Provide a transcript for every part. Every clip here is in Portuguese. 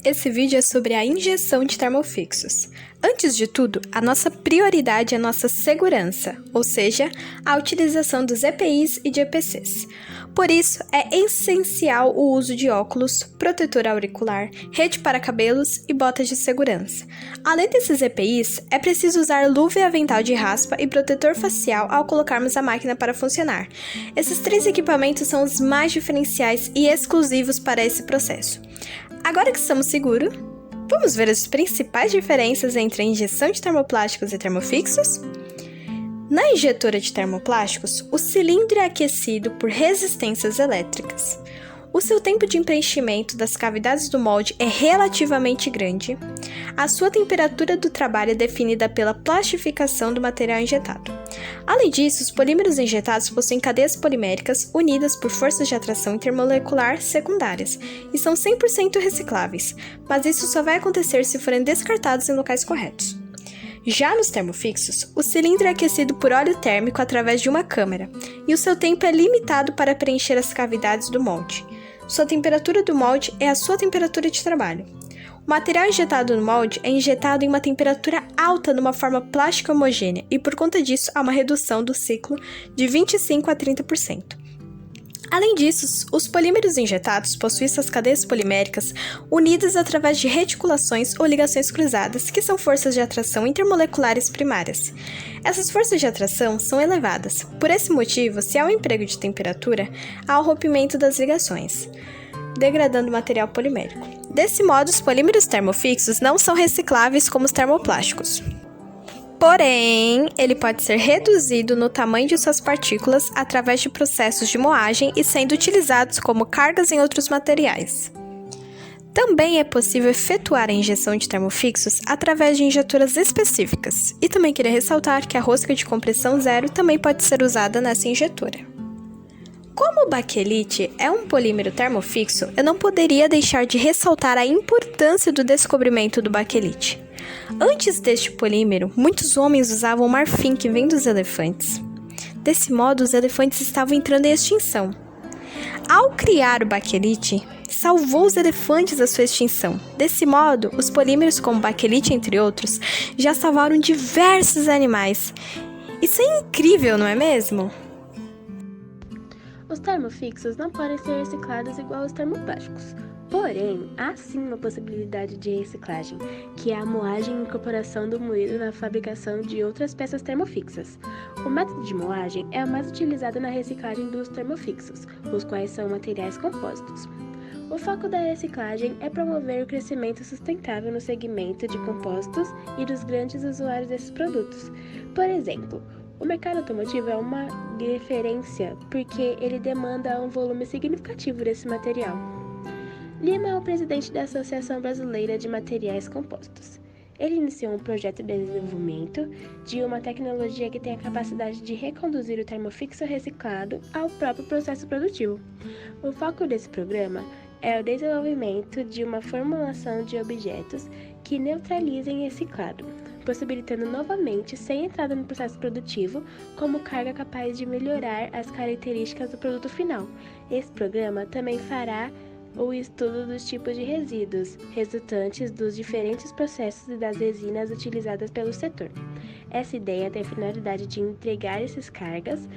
esse vídeo é sobre a injeção de termofixos. Antes de tudo, a nossa prioridade é a nossa segurança, ou seja, a utilização dos EPIs e de EPCs. Por isso, é essencial o uso de óculos, protetor auricular, rede para cabelos e botas de segurança. Além desses EPIs, é preciso usar luva e avental de raspa e protetor facial ao colocarmos a máquina para funcionar. Esses 3 equipamentos são os mais diferenciais e exclusivos para esse processo. Agora que estamos seguros, vamos ver as principais diferenças entre a injeção de termoplásticos e termofixos? Na injetora de termoplásticos, o cilindro é aquecido por resistências elétricas. O seu tempo de preenchimento das cavidades do molde é relativamente grande. A sua temperatura do trabalho é definida pela plastificação do material injetado. Além disso, os polímeros injetados possuem cadeias poliméricas unidas por forças de atração intermolecular secundárias e são 100% recicláveis, mas isso só vai acontecer se forem descartados em locais corretos. Já nos termofixos, o cilindro é aquecido por óleo térmico através de uma câmara, e o seu tempo é limitado para preencher as cavidades do molde. Sua temperatura do molde é a sua temperatura de trabalho. O material injetado no molde é injetado em uma temperatura alta numa forma plástica homogênea, e por conta disso há uma redução do ciclo de 25% a 30%. Além disso, os polímeros injetados possuem suas cadeias poliméricas unidas através de reticulações ou ligações cruzadas, que são forças de atração intermoleculares primárias. Essas forças de atração são elevadas. Por esse motivo, se há um emprego de temperatura, há o rompimento das ligações, degradando o material polimérico. Desse modo, os polímeros termofixos não são recicláveis como os termoplásticos. Porém, ele pode ser reduzido no tamanho de suas partículas através de processos de moagem e sendo utilizados como cargas em outros materiais. Também é possível efetuar a injeção de termofixos através de injetoras específicas. E também queria ressaltar que a rosca de compressão zero também pode ser usada nessa injetora. Como o baquelite é um polímero termofixo, eu não poderia deixar de ressaltar a importância do descobrimento do baquelite. Antes deste polímero, muitos homens usavam marfim que vem dos elefantes. Desse modo, os elefantes estavam entrando em extinção. Ao criar o baquelite, salvou os elefantes da sua extinção. Desse modo, os polímeros como baquelite, entre outros, já salvaram diversos animais. Isso é incrível, não é mesmo? Os termofixos não podem ser reciclados igual aos termoplásticos. Porém, há sim uma possibilidade de reciclagem, que é a moagem e incorporação do moído na fabricação de outras peças termofixas. O método de moagem é o mais utilizado na reciclagem dos termofixos, os quais são materiais compostos. O foco da reciclagem é promover o crescimento sustentável no segmento de compostos e dos grandes usuários desses produtos. Por exemplo, o mercado automotivo é uma referência porque ele demanda um volume significativo desse material. Lima é o presidente da Associação Brasileira de Materiais Compostos. Ele iniciou um projeto de desenvolvimento de uma tecnologia que tem a capacidade de reconduzir o termofixo reciclado ao próprio processo produtivo. O foco desse programa é o desenvolvimento de uma formulação de objetos que neutralizem esse ciclado, possibilitando novamente, sem entrada no processo produtivo, como carga capaz de melhorar as características do produto final. Esse programa também fará o estudo dos tipos de resíduos resultantes dos diferentes processos e das resinas utilizadas pelo setor. Essa ideia tem a finalidade de entregar essas cargas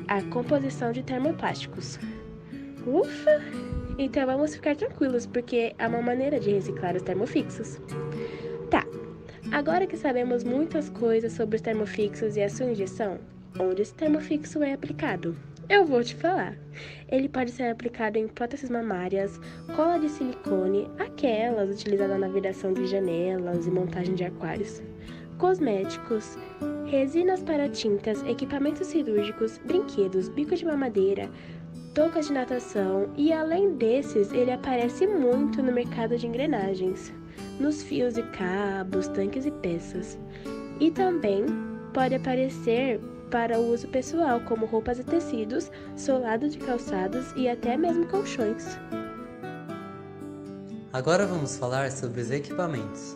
à composição de termoplásticos. Ufa! Então vamos ficar tranquilos, porque há uma maneira de reciclar os termofixos. Tá, agora que sabemos muitas coisas sobre os termofixos e a sua injeção, onde esse termofixo é aplicado? Eu vou te falar. Ele pode ser aplicado em próteses mamárias, cola de silicone, aquelas utilizadas na vedação de janelas e montagem de aquários, cosméticos, resinas para tintas, equipamentos cirúrgicos, brinquedos, bico de mamadeira, toucas de natação e, além desses, ele aparece muito no mercado de engrenagens, nos fios e cabos, tanques e peças. E também pode aparecer para o uso pessoal, como roupas e tecidos, solado de calçados e até mesmo colchões. Agora vamos falar sobre os equipamentos.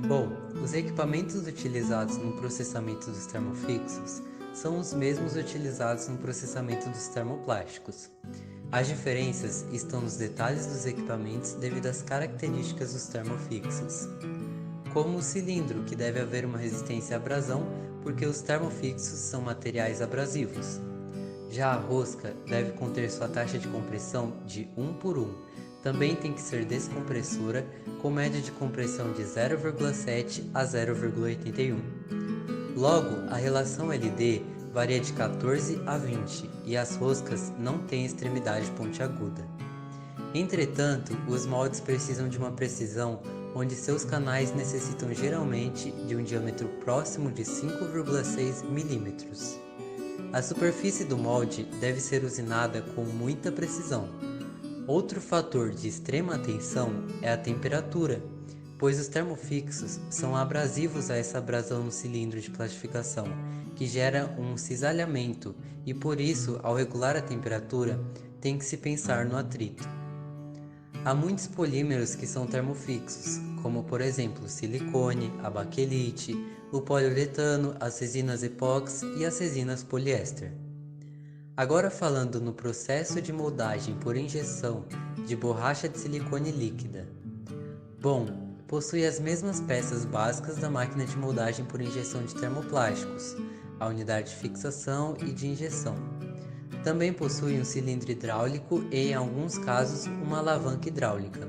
Bom, os equipamentos utilizados no processamento dos termofixos são os mesmos utilizados no processamento dos termoplásticos. As diferenças estão nos detalhes dos equipamentos devido às características dos termofixos, como o cilindro, que deve haver uma resistência à abrasão, porque os termofixos são materiais abrasivos. Já a rosca deve conter sua taxa de compressão de 1 por 1. Também tem que ser descompressora, com média de compressão de 0,7 a 0,81. Logo, a relação LD varia de 14 a 20 e as roscas não têm extremidade pontiaguda. Entretanto, os moldes precisam de uma precisão onde seus canais necessitam geralmente de um diâmetro próximo de 5,6 mm. A superfície do molde deve ser usinada com muita precisão. Outro fator de extrema atenção é a temperatura, pois os termofixos são abrasivos a essa abrasão no cilindro de plastificação, que gera um cisalhamento e por isso, ao regular a temperatura, tem que se pensar no atrito. Há muitos polímeros que são termofixos, como por exemplo o silicone, a baquelite, o poliuretano, as resinas epóxi e as resinas poliéster. Agora falando no processo de moldagem por injeção de borracha de silicone líquida. Bom, possui as mesmas peças básicas da máquina de moldagem por injeção de termoplásticos, a unidade de fixação e de injeção. Também possui um cilindro hidráulico e, em alguns casos, uma alavanca hidráulica.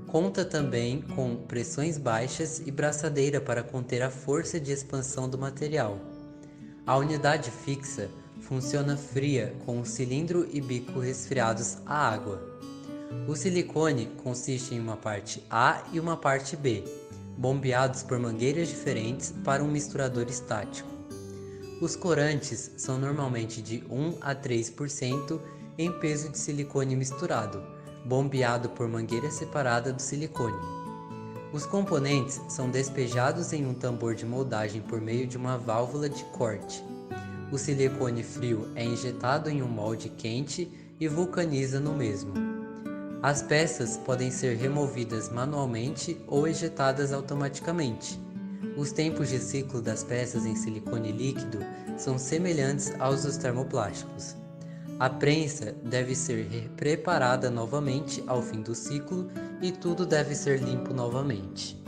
Conta também com pressões baixas e braçadeira para conter a força de expansão do material. A unidade fixa funciona fria com o cilindro e bico resfriados à água. O silicone consiste em uma parte A e uma parte B, bombeados por mangueiras diferentes para um misturador estático. Os corantes são normalmente de 1 a 3% em peso de silicone misturado, bombeado por mangueira separada do silicone. Os componentes são despejados em um tambor de moldagem por meio de uma válvula de corte. O silicone frio é injetado em um molde quente e vulcaniza no mesmo. As peças podem ser removidas manualmente ou ejetadas automaticamente. Os tempos de ciclo das peças em silicone líquido são semelhantes aos dos termoplásticos. A prensa deve ser preparada novamente ao fim do ciclo e tudo deve ser limpo novamente.